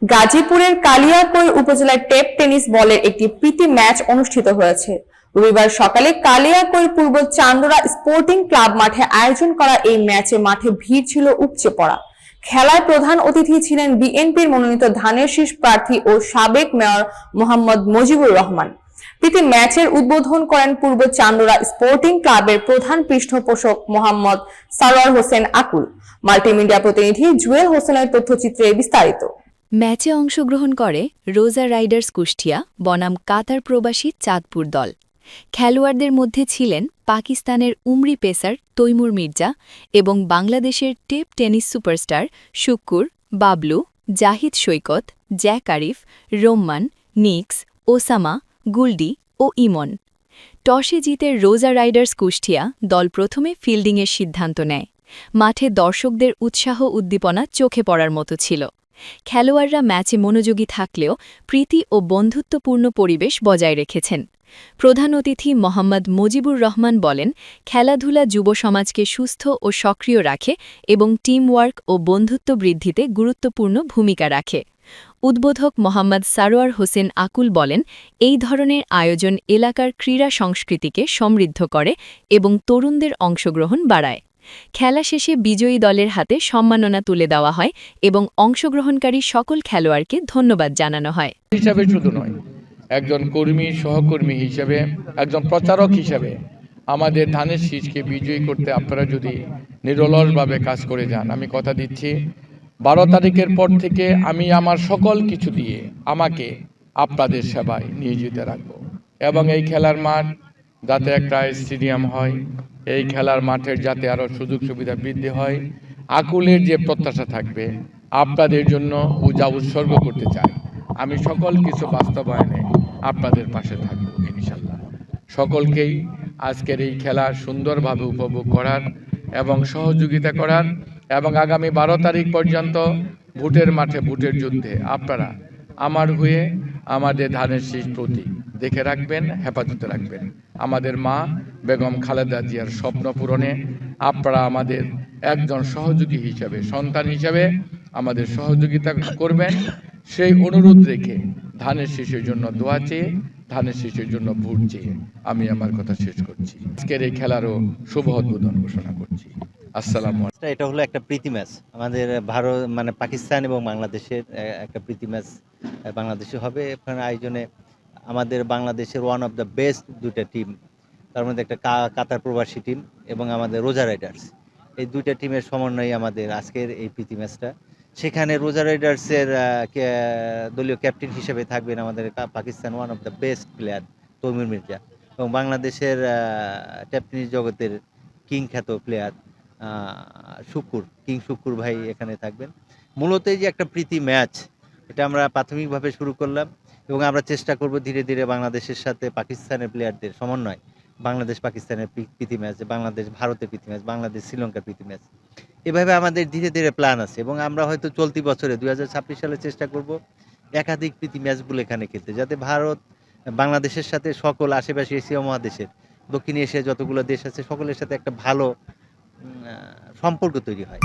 গাজীপুরের কালিয়াকৈর উপজেলার tape tennis বলের একটি প্রীতি ম্যাচ অনুষ্ঠিত হয়েছে। রবিবার সকালে কালিয়াকৈর পূর্ব চান্দরা স্পোর্টিং ক্লাব মাঠে আয়োজন করা এই ম্যাচে মাঠে ভিড় ছিল উপচে পড়া। খেলায় প্রধান অতিথি ছিলেন বিএনপির মনোনীত ধানের শীষ প্রার্থী ও সাবেক মেয়র মোহাম্মদ মজিবুর রহমান। প্রীতি ম্যাচের উদ্বোধন করেন পূর্ব চান্দরা স্পোর্টিং ক্লাবের প্রধান পৃষ্ঠপোষক মোহাম্মদ সারোয়ার হোসেন আকুল। মাল্টিমিডিয়া প্রতিনিধি জুয়েল হোসেনের তথ্যচিত্রে বিস্তারিত। ম্যাচে অংশগ্রহণ করে রোজা রাইডার্স কুষ্টিয়া বনাম কাতার প্রবাসী চাঁদপুর দল। খেলোয়াড়দের মধ্যে ছিলেন পাকিস্তানের উমরি পেসার তৈমুর মির্জা এবং বাংলাদেশের tape tennis superstar Shukkur, Bablu, Zahid Saikat, Jack Arif, Romman, Nix, Osama, Guldi ও ইমন। টসে জিতে রোজা রাইডার্স কুষ্টিয়া দল প্রথমে ফিল্ডিংয়ের সিদ্ধান্ত নেয়। মাঠে দর্শকদের উৎসাহ উদ্দীপনা চোখে পড়ার মতো ছিল। খেলোয়াড়রা ম্যাচে মনোযোগী থাকলেও প্রীতি ও বন্ধুত্বপূর্ণ পরিবেশ বজায় রেখেছেন। প্রধান অতিথি মোহাম্মদ মজিবুর রহমান বলেন, খেলাধুলা যুব সমাজকে সুস্থ ও সক্রিয় রাখে এবং টিমওয়ার্ক ও বন্ধুত্ব বৃদ্ধিতে গুরুত্বপূর্ণ ভূমিকা রাখে। উদ্বোধক মোহাম্মদ সারোয়ার হোসেন আকুল বলেন, এই ধরনের আয়োজন এলাকার ক্রীড়া সংস্কৃতিকে সমৃদ্ধ করে এবং তরুণদের অংশগ্রহণ বাড়ায়। খেলা শেষে বিজয়ী দলের হাতে সম্মাননা তুলে দেওয়া হয় এবং অংশগ্রহণকারী সকল খেলোয়াড়কে ধন্যবাদ জানানো হয়। হিসাবে শুধু নয়, একজন কর্মী, সহকর্মী হিসেবে, একজন প্রচারক হিসেবে আমাদের ধানের শীষকে বিজয়ী করতে আপনারা যদি নিরলসভাবে কাজ করে যান, আমি কথা দিচ্ছি 12 তারিখের পর থেকে আমি আমার সকল কিছু দিয়ে আমাকে আপনাদের সেবায় নিয়োজিত রাখব এবং এই খেলার মাঠ যাতে একটা স্টেডিয়াম হয়, এই খেলার মাঠের যাতে আরও সুযোগ সুবিধা বৃদ্ধি হয়, আকুলের যে প্রত্যাশা থাকবে আপনাদের জন্য যা উৎসর্গ করতে চাই, আমি সকল কিছু বাস্তবায়নে আপনাদের পাশে থাকব ইনশাল্লাহ। সকলকেই আজকের এই খেলা সুন্দরভাবে উপভোগ করার এবং সহযোগিতা করার এবং আগামী 12 তারিখ পর্যন্ত ভোটের মাঠে ভোটের যুদ্ধে আপনারা আমার হয়ে আমাদের ধানের শীষ প্রতীক দেখে রাখবেন, হেফাজতে রাখবেন। আমাদের মা বেগম খালেদা জিয়ার স্বপ্ন পূরণে আপনারা আমাদের একজন সহযোগী হিসাবে, সন্তান হিসাবে আমাদের সহযোগিতা করবেন, সেই অনুরোধ রেখে ধানের শীষের জন্য দোয়া চেয়ে, ধানের শীষের জন্য ভোট চেয়ে আমি আমার কথা শেষ করছি। আজকের এই খেলারও শুভ উদ্বোধন ঘোষণা করছি। আসসালামু আলাইকুম। এটা হলো একটা প্রীতি ম্যাচ, আমাদের ভারত পাকিস্তান এবং বাংলাদেশের একটা প্রীতি ম্যাচ বাংলাদেশে হবে। এখানে আয়োজনে আমাদের বাংলাদেশের ওয়ান অফ দ্য বেস্ট দুইটা টিম, তার মধ্যে একটা কাতার প্রবাসী টিম এবং আমাদের রোজা রাইডার্স, এই দুইটা টিমের সমন্বয়ে আমাদের আজকের এই প্রীতি ম্যাচটা। সেখানে রোজা রাইডার্সের দলীয় ক্যাপ্টেন হিসেবে থাকবেন আমাদের Pakistan one of the best player Taimur Mirza এবং বাংলাদেশের টেনিস জগতের কিং খ্যাত প্লেয়ার শুক্কুর ভাই এখানে থাকবেন। মূলত এই যে একটা প্রীতি ম্যাচ, এটা আমরা প্রাথমিকভাবে শুরু করলাম এবং আমরা চেষ্টা করব ধীরে ধীরে বাংলাদেশের সাথে পাকিস্তানের প্লেয়ারদের সমন্বয়, বাংলাদেশ পাকিস্তানের প্রীতি ম্যাচ, বাংলাদেশ ভারতের প্রীতি ম্যাচ, বাংলাদেশ শ্রীলঙ্কার প্রীতি ম্যাচ, এভাবে আমাদের ধীরে ধীরে প্ল্যান আছে এবং আমরা হয়তো চলতি বছরে 2026 সালে চেষ্টা করব একাধিক প্রীতি ম্যাচগুলো এখানে খেলতে, যাতে ভারত বাংলাদেশের সাথে সকল আশেপাশে এশিয়া মহাদেশের, দক্ষিণ এশিয়া যতগুলো দেশ আছে সকলের সাথে একটা ভালো সম্পর্ক তৈরি হয়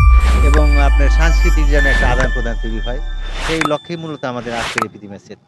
এবং আপনার সাংস্কৃতিক যেন একটা আদান প্রদান তৈরি হয়, সেই লক্ষ্যেই মূলত আমাদের আজকের এই প্রীতি ম্যাচের